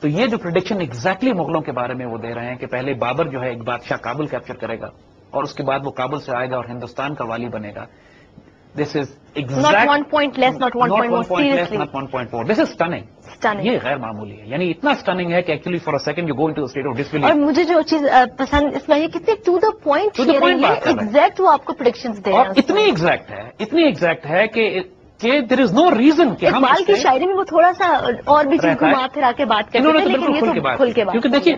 تو یہ جو پریڈکشن ایگزیکٹلی مغلوں کے بارے میں وہ دے رہے ہیں کہ پہلے بابر جو ہے ایک بادشاہ کابل کیپچر کرے گا اور اس کے بعد وہ کابل سے آئے گا اور ہندوستان کا والی بنے گا. دس از not 1 point less, not 1 point more, seriously. not 1.4. This is stunning. یہ غیر معمولی ہے. یعنی اتنا اسٹننگ ہے کہ actually for a second you go into a state of disbelief. اور مجھے جو چیز پسند اس میں یہ کتنے ٹو دا پوائنٹ ایگزیکٹ وہ آپ کو پریڈکشنز دے رہے ہیں. اور اتنی ایگزیکٹ ہے کہ دیر از نو ریزن کہ ہم اقبال کی شاعری میں وہ تھوڑا سا اور بھی چیز گھما پھرا کے بات کرتے ہیں لیکن یہ تو کھل کے بات. کیونکہ دیکھیے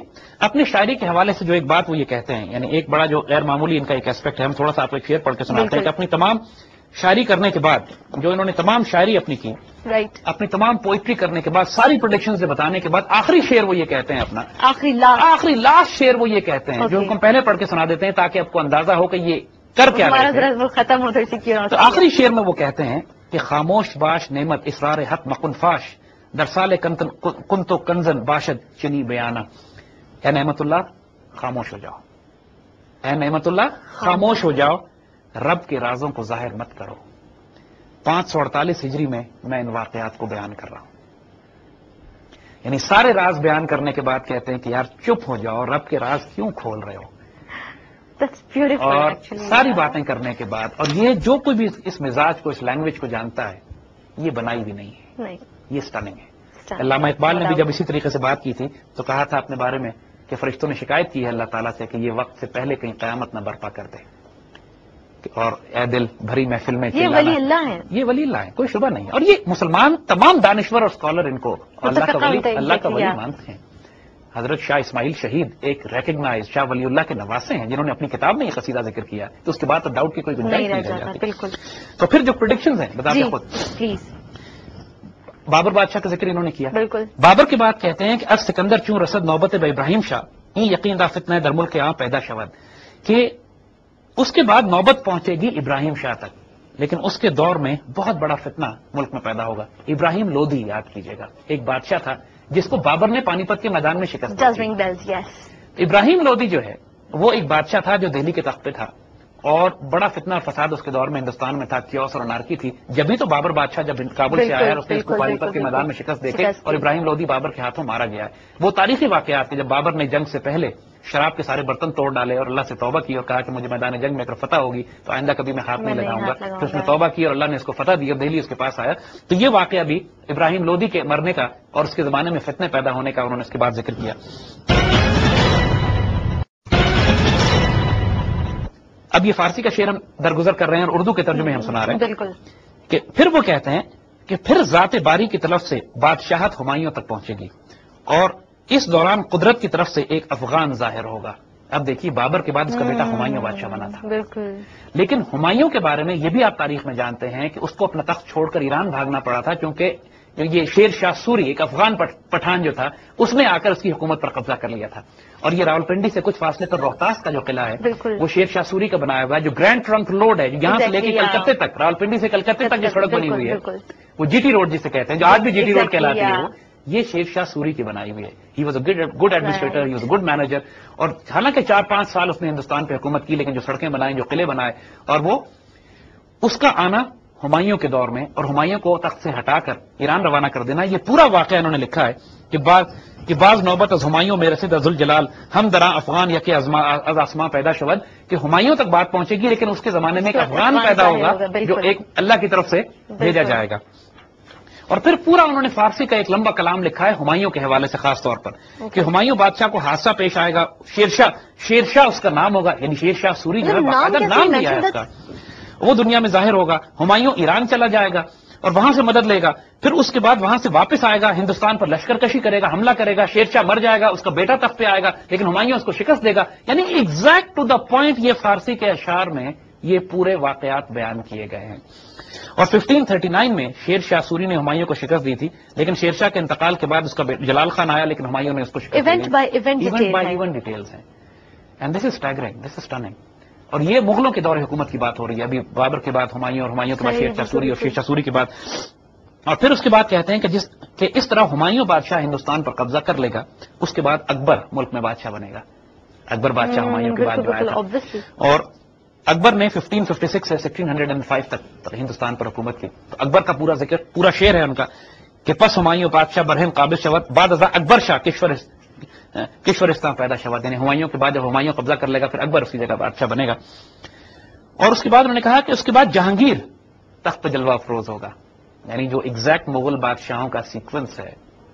اپنی شاعری کے حوالے سے جو ایک بات وہ یہ کہتے ہیں، یعنی ایک بڑا جو غیر معمولی ان کا ایک اسپیکٹ ہے، ہم تھوڑا سا آپ کو ایک شعر پڑھ کے سناتے ہیں کہ اپنی تمام شاعری کرنے کے بعد جو انہوں نے تمام شاعری اپنی کی، اپنی تمام پوئٹری کرنے کے بعد ساری پروڈکشن سے بتانے کے بعد آخری شعر وہ یہ کہتے ہیں، اپنا آخری لاسٹ شعر وہ یہ کہتے ہیں جو ان کو پہلے پڑھ کے سنا دیتے ہیں تاکہ آپ کو اندازہ ہو کہ یہ کر کیا رہے ہیں. ختم ہو تو آخری شعر میں وہ کہتے ہیں کہ خاموش باش نعمت اسرار حق مکن فاش در سال کن تو کنزن باشد چنی بیانہ. اے نعمت اللہ خاموش ہو جاؤ، اے نعمت اللہ خاموش ہو جاؤ، رب کے رازوں کو ظاہر مت کرو. 548 ہجری میں ان واقعات کو بیان کر رہا ہوں. یعنی سارے راز بیان کرنے کے بعد کہتے ہیں کہ یار چپ ہو جاؤ، رب کے راز کیوں کھول رہے ہو. اور ساری باتیں کرنے کے بعد، اور یہ جو کوئی بھی اس مزاج کو، اس لینگویج کو جانتا ہے، یہ بنائی بھی نہیں ہے، یہ اسٹننگ ہے. علامہ اقبال نے بھی جب اسی طریقے سے بات کی تھی تو کہا تھا اپنے بارے میں کہ فرشتوں نے شکایت کی ہے اللہ تعالیٰ سے کہ یہ وقت سے پہلے کہیں قیامت نہ برپا کر دے. اور اے دل بھری محفل میں یہ ولی اللہ ہے، یہ ولی اللہ ہے، کوئی شبہ نہیں. اور یہ مسلمان تمام دانشور اور اسکالر ان کو اللہ کا ولی مانتے ہیں. حضرت شاہ اسماعیل شہید ایک ریکگنائز شاہ ولی اللہ کے نواسے ہیں جنہوں نے اپنی کتاب میں یہ قصیدہ ذکر کیا، تو اس کے بعد تو ڈاؤٹ کی کوئی گنجائش نہیں رہ جاتی. بالکل. تو پھر جو پریڈکشنز ہیں بتاتے خود پلیز. بابر بادشاہ کا ذکر انہوں نے کیا. بالکل. بابر کے بعد کہتے ہیں کہ از سکندر چون رسد نوبت بہ ابراہیم شاہ این یقین دا فتنہ در ملک آں پیدا شود. کہ اس کے بعد نوبت پہنچے گی ابراہیم شاہ تک، لیکن اس کے دور میں بہت بڑا فتنہ ملک میں پیدا ہوگا. ابراہیم لودھی یاد کیجیے گا، ایک بادشاہ تھا جس کو بابر نے پانی پت کے میدان میں شکست دی. ابراہیم لودھی جو ہے وہ ایک بادشاہ تھا جو دہلی کے تخت پہ تھا اور بڑا فتنہ اور فساد اس کے دور میں ہندوستان میں تھا، کیوس اور انارکی تھی. جبھی تو بابر بادشاہ جب کابل سے آیا اور اس نے اس کو پانی پت کے میدان میں شکست دے کے اور ابراہیم لودھی بابر کے ہاتھوں مارا گیا ہے. وہ تاریخی واقعات کہ جب بابر نے جنگ سے پہلے شراب کے سارے برتن توڑ ڈالے اور اللہ سے توبہ کی اور کہا کہ مجھے میدان جنگ میں اگر فتح ہوگی تو آئندہ کبھی میں ہاتھ نہیں لگاؤں گا. تو اس نے توبہ کی اور اللہ نے اس کو فتح دی اور دہلی اس کے پاس آیا. تو یہ واقعہ بھی ابراہیم لودھی کے مرنے کا اور اس کے زمانے میں فتنے پیدا ہونے کا انہوں نے اس کے بعد ذکر کیا. اب یہ فارسی کا شعر ہم درگزر کر رہے ہیں اور اردو کے ترجمے ہم سنا رہے ہیں. بالکل. کہ پھر وہ کہتے ہیں کہ پھر ذات باری کی طرف سے بادشاہت ہمایوں تک پہنچے گی اور اس دوران قدرت کی طرف سے ایک افغان ظاہر ہوگا. اب دیکھیے بابر کے بعد اس کا بیٹا ہمایوں بادشاہ بنا تھا. بالکل. لیکن ہمایوں کے بارے میں یہ بھی آپ تاریخ میں جانتے ہیں کہ اس کو اپنا تخت چھوڑ کر ایران بھاگنا پڑا تھا کیونکہ یہ شیر شاہ سوری ایک افغان پٹھان جو تھا اس نے آ کر اس کی حکومت پر قبضہ کر لیا تھا. اور یہ راولپنڈی سے کچھ فاصلے پر روہتاس کا جو قلعہ ہے وہ شیر شاہ سوری کا بنایا ہوا ہے جو گرینڈ ٹرنک روڈ ہے یہاں سے لے کے کلکتے تک، راولپنڈی سے کلکتے تک جو سڑک بنی ہوئی ہے وہ جی ٹی روڈ جسے کہتے ہیں جو آج بھی جی ٹی روڈ کہلاتی ہے، وہ یہ شیر شاہ سوری کی بنائی ہوئی ہے. He was a good administrator, he was a good manager. اور حالانکہ 4-5 سال اس نے ہندوستان پہ حکومت کی لیکن جو سڑکیں بنائیں، جو قلعے بنائے، اور وہ اس کا آنا ہمایوں کے دور میں اور ہمایوں کو تخت سے ہٹا کر ایران روانہ کر دینا، یہ پورا واقعہ انہوں نے لکھا ہے کہ بعض نوبت از ہمایوں میں رسید از الجلال ہم دراں افغان یا کہ از آسماں پیدا شود، کہ ہمایوں تک بات پہنچے گی لیکن اس کے زمانے میں ایک افغان پیدا ہوگا جو ایک اللہ کی طرف سے بھیجا جائے گا. اور پھر پورا انہوں نے فارسی کا ایک لمبا کلام لکھا ہے ہمایوں کے حوالے سے خاص طور پر کہ ہمایوں بادشاہ کو حادثہ پیش آئے گا. شیرشاہ اس کا نام ہوگا، یعنی شیر شاہ سوری جو ہے باقاعدہ نام دیا ہے اس کا، وہ دنیا میں ظاہر ہوگا. ہمایوں ایران چلا جائے گا اور وہاں سے مدد لے گا، پھر اس کے بعد وہاں سے واپس آئے گا، ہندوستان پر لشکر کشی کرے گا، حملہ کرے گا، شیرشاہ مر جائے گا، اس کا بیٹا تخت پہ آئے گا لیکن ہمایوں اس کو شکست دے گا. یعنی ایگزیکٹ ٹو دا پوائنٹ یہ فارسی کے اشعار میں یہ پورے واقعات بیان کیے گئے ہیں. اور 1539 میں شیر شاہ سوری نے ہمایوں کو شکست دی تھی لیکن شیر شاہ کے انتقال کے بعد اس کا جلال خان آیا لیکن ہمایوں نے اس کو شکست دی. ایونٹ بائی ایونٹ ڈیٹیلز ہیں and this is staggering, this is stunning. اور یہ مغلوں کے دور حکومت کی بات ہو رہی ہے، ابھی بابر کے بعد ہمایوں اور ہمایوں کے بعد شیر شاہ سوری اور شیر شاہ سوری کے بعد. اور پھر اس کے بعد کہتے ہیں کہ اس طرح ہمایوں بادشاہ ہندوستان پر قبضہ کر لے گا، اس کے بعد اکبر ملک میں بادشاہ بنے گا. اکبر بادشاہ ہمایوں کے بعد جو آیا تھا اور اکبر نے 1556 سے 1605 تک ہندوستان پر حکومت کی. تو اکبر کا پورا ذکر، پورا شعر ہے ان کا کہ پس ہمایوں بادشاہ برہم قابض شود بعد ازاں اکبر شاہ کشورستان پیدا شود، یعنی ہمایوں کے بعد جب ہمایوں قبضہ کر لے گا پھر اکبر اس کی جگہ بادشاہ بنے گا. اور اس کے بعد انہوں نے کہا کہ اس کے بعد جہانگیر تخت پہ جلوہ افروز ہوگا. یعنی جو ایگزیکٹ مغل بادشاہوں کا سیکوینس ہے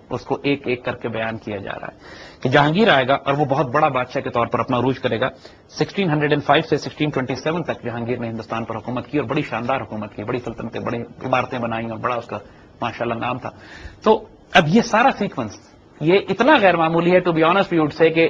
اس کو ایک ایک کر کے بیان کیا جا رہا ہے کہ جہانگیر آئے گا اور وہ بہت بڑا بادشاہ کے طور پر اپنا عروج کرے گا. 1605 سے 1627 تک جہانگیر نے ہندوستان پر حکومت کی اور بڑی شاندار حکومت کی، بڑی سلطنتیں، بڑی عمارتیں بنائیں اور بڑا اس کا ماشاءاللہ نام تھا. تو اب یہ سارا سیکوینس یہ اتنا غیر معمولی ہے to be honest we would سے کہ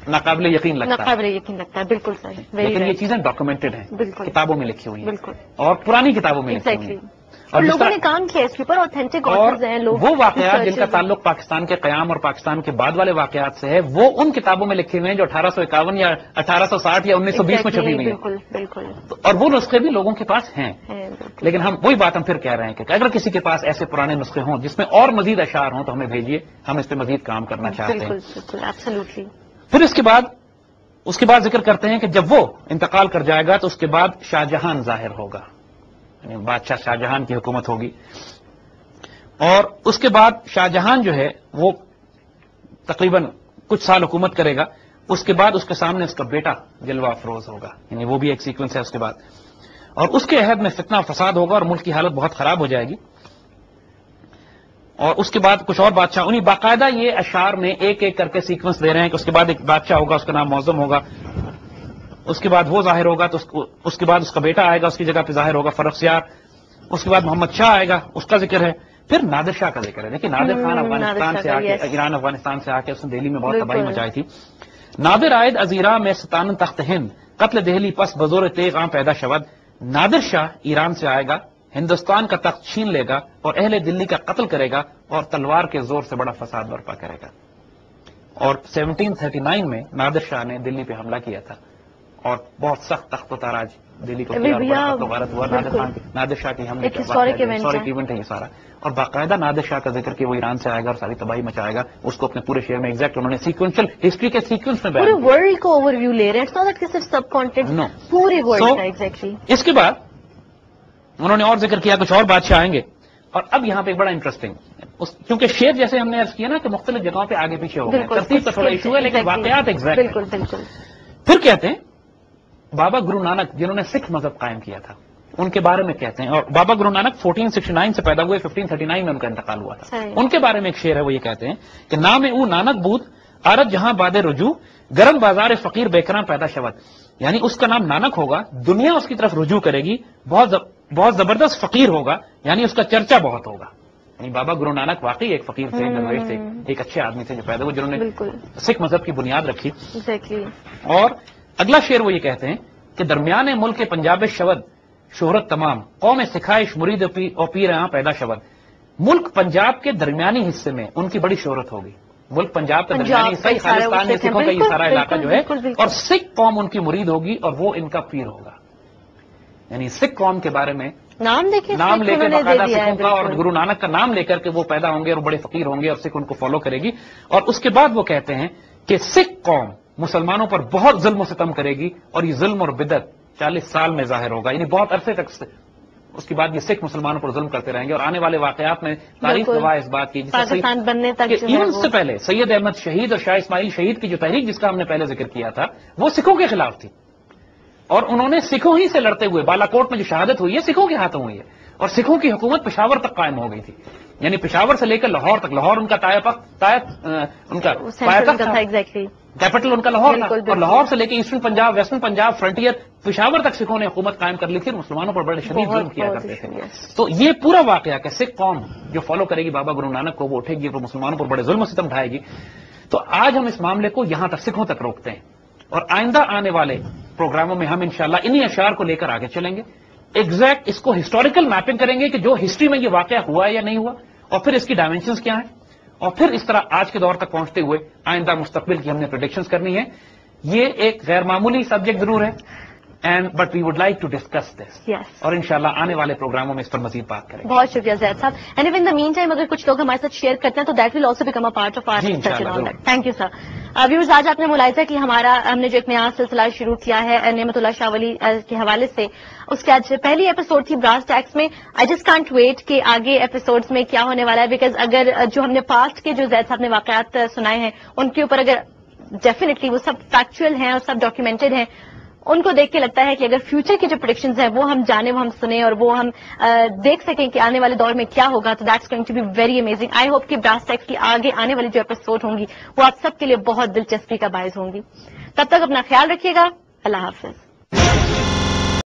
ناقابل یقین لگتا ہے. بالکل صحیح. لیکن یہ چیزیں ڈاکومنٹڈ ہیں، کتابوں میں لکھی ہوئی ہیں بالکل، اور پرانی کتابوں میں لکھی ہوئی ہیں اور لوگوں نے کام کیا اس کے اوپر، اوتھینٹک آتھرز ہیں لوگ. وہ واقعات جن کا تعلق پاکستان کے قیام اور پاکستان کے بعد والے واقعات سے ہے وہ ان کتابوں میں لکھے ہوئے ہیں جو 1851 یا 1860 یا 1920 میں چھپی ہوئی ہیں. بالکل بالکل. اور وہ نسخے بھی لوگوں کے پاس ہیں لیکن ہم وہی بات ہم پھر کہہ رہے ہیں کہ اگر کسی کے پاس ایسے پرانے نسخے ہوں جس میں اور مزید اشعار ہوں تو ہمیں بھیجیے، ہم اس پہ مزید کام کرنا چاہتے ہیں. بالکل ایبسلیوٹلی. پھر اس کے بعد ذکر کرتے ہیں کہ جب وہ انتقال کر جائے گا تو اس کے بعد شاہ جہان ظاہر ہوگا، یعنی بادشاہ شاہ جہان کی حکومت ہوگی. اور اس کے بعد شاہ جہان جو ہے وہ تقریباً کچھ سال حکومت کرے گا. اس کے بعد اس کے سامنے اس کا بیٹا جلوہ افروز ہوگا، یعنی وہ بھی ایک سیکوینس ہے اس کے بعد. اور اس کے عہد میں فتنہ فساد ہوگا اور ملک کی حالت بہت خراب ہو جائے گی. اور اس کے بعد کچھ اور بادشاہ، انہیں باقاعدہ یہ اشعار میں ایک ایک کر کے سیکوینس دے رہے ہیں کہ اس کے بعد ایک بادشاہ ہوگا، اس کا نام معظم ہوگا، اس کے بعد وہ ظاہر ہوگا تو اس کے بعد اس کا بیٹا آئے گا، اس کی جگہ پہ ظاہر ہوگا فرخزیار. اس کے بعد محمد شاہ آئے گا، اس کا ذکر ہے. پھر نادر شاہ کا ذکر ہے. دیکھیں نادر خان افغانستان سے آ کے، ایران افغانستان سے آ کے اس نے دہلی میں بہت تباہی مچائی تھی. نادر آئد ازیرا میں ستان تخت ہند قتل دہلی پس بزور تیغ عام پیدا شود. نادر شاہ ایران سے آئے گا، ہندوستان کا تخت چھین لے گا اور اہل دلی کا قتل کرے گا اور تلوار کے زور سے بڑا فساد برپا کرے گا. اور 1739 میں نادر شاہ نے دلی پہ حملہ کیا تھا اور بہت سخت تخت و تاراج دہلی کو غارت ہوا نادر شاہ کی ہم نے ہسٹورک ایونٹ ہے یہ سارا, اور باقاعدہ نادر شاہ کا ذکر کہ وہ ایران سے آئے گا اور ساری تباہی مچائے گا, اس کو اپنے پورے شعر میں ایگزیکٹ انہوں نے سیکوینشل ہسٹری کے سیکوینس میں پورے ورلڈ کو اوور ویو لے رہے ہیں, صرف سب کانٹینٹ پورے ورلڈ کا ایگزیکٹلی. اس کے بعد انہوں نے اور ذکر کیا کچھ اور بادشاہ آئیں گے, اور اب یہاں پہ ایک بڑا انٹرسٹنگ, کیونکہ شعر جیسے ہم نے عرض کیا نا کہ مختلف جگہوں پہ آگے پیچھے ہو گئے, ترتیب کا تھوڑا ایشو ہے لیکن واقعات ایگزیکٹ. بالکل بالکل. پھر کہتے ہیں بابا گرو نانک جنہوں نے سکھ مذہب قائم کیا تھا ان کے بارے میں کہتے ہیں, اور بابا گرو نانک 1469 سے پیدا ہوئے, 1539 میں ان کا انتقال ہوا تھا. ان کے بارے میں ایک شعر ہے, وہ یہ کہتے ہیں کہ نام او نانک بود آرت جہاں باد رجوع گرم بازار فقیر بیکراں پیدا شود, یعنی اس کا نام نانک ہوگا, دنیا اس کی طرف رجوع کرے گی, بہت زبردست فقیر ہوگا, یعنی اس کا چرچا بہت ہوگا. یعنی بابا گرو نانک واقعی ایک فقیر تھے, درویش تھے, ایک اچھے آدمی تھے جو پیدا ہوئے, جنہوں نے سکھ مذہب کی بنیاد رکھی. اور اگلا شعر وہ یہ کہتے ہیں کہ درمیان ملک پنجاب شود شہرت تمام قوم سکھائش مرید او پیر یہاں پیدا شود. ملک پنجاب کے درمیانی حصے میں ان کی بڑی شہرت ہوگی. ملک پنجاب کا درمیانی حصہ خالستان میں سکھوں کا یہ سارا علاقہ جو ہے, اور سکھ قوم ان کی مرید ہوگی اور وہ ان کا پیر ہوگا. یعنی سکھ قوم کے بارے میں نام لے کے باقاعدہ سکھوں کا اور گرو نانک کا نام لے کر کے وہ پیدا ہوں گے اور بڑے فقیر ہوں گے اور سکھ ان کو فالو کرے گی. اور اس کے بعد وہ کہتے ہیں کہ سکھ قوم مسلمانوں پر بہت ظلم و ستم کرے گی اور یہ ظلم اور بدعت 40 سال میں ظاہر ہوگا, یعنی بہت عرصے تک اس کے بعد یہ سکھ مسلمانوں پر ظلم کرتے رہیں گے. اور آنے والے واقعات میں تاریخ گواہ اس بات کی, پاکستان بننے تک ایون سے پہلے سید احمد شہید اور شاہ اسماعیل شہید کی جو تحریک جس کا ہم نے پہلے ذکر کیا تھا وہ سکھوں کے خلاف تھی, اور انہوں نے سکھوں ہی سے لڑتے ہوئے بالا کوٹ میں جو شہادت ہوئی ہے سکھوں کے ہاتھوں ہوئی ہے, اور سکھوں کی حکومت پشاور تک قائم ہو گئی تھی. یعنی پشاور سے لے کر لاہور تک, لاہور ان کا کیپٹل ان کا لاہور تھا, اور لاہور سے لے کے eastern Punjab western Punjab frontier Peshawar تک سکھوں نے حکومت قائم کر لی تھی, مسلمانوں پر بڑے شدید ظلم کیا کرتے تھے. تو یہ پورا واقعہ کہ سکھ قوم جو فالو کرے گی بابا گرو نانک کو, وہ اٹھے گی, وہ مسلمانوں پر بڑے ظلم و ستم ڈھائے گی. تو آج ہم اس معاملے کو یہاں تک سکھوں تک روکتے ہیں, اور آئندہ آنے والے پروگراموں میں ہم انشاءاللہ انہی اشعار کو لے کر آگے چلیں گے. ایگزیکٹ اس کو ہسٹوریکل میپنگ کریں گے کہ جو ہسٹری میں یہ واقعہ ہوا ہے یا نہیں ہوا, اور پھر اس کی ڈائمینشنز کیا ہیں, اور پھر اس طرح آج کے دور تک پہنچتے ہوئے آئندہ مستقبل کی ہم نے پریڈکشنز کرنی ہے. یہ ایک غیر معمولی سبجیکٹ ضرور ہے, but we would like to discuss this, اور انشاءاللہ آنے والے پروگراموں میں اس پر مزید بات کریں گے. بہت شکریہ زید صاحب. And in the main time اگر کچھ لوگ ہمارے ساتھ شیئر کرتے ہیں تو that will also become a part of our session. Thank you sir. Viewers, آج آپ نے ملاحظہ کہ ہم نے جو ایک نیا سلسلہ شروع کیا ہے نعمت اللہ شاہ ولی کے حوالے سے, اس کی آج پہلی ایپیسوڈ تھی براس ٹیکس میں. آئی جسٹ کانٹ ویٹ کہ آگے ایپیسوڈز میں کیا ہونے والا ہے, بیکاز اگر جو ہم نے پاسٹ کے جو زید صاحب نے واقعات سنائے ہیں ان کے اوپر اگر ڈیفینیٹلی وہ سب فیکچوئل ہیں اور سب ڈاکیومنٹڈ ہیں, ان کو دیکھ کے لگتا ہے کہ اگر فیوچر کی جو پریڈکشنز ہیں وہ ہم جانیں, وہ ہم سنیں, اور وہ ہم دیکھ سکیں کہ آنے والے دور میں کیا ہوگا, تو that's going to be very amazing. I hope کہ براس ٹیکس کی آگے آنے والی جو ایپیسوڈ ہوں گی وہ آپ سب کے لیے بہت دلچسپی کا باعث ہوں گی. تب تک اپنا خیال رکھیے گا. اللہ حافظ.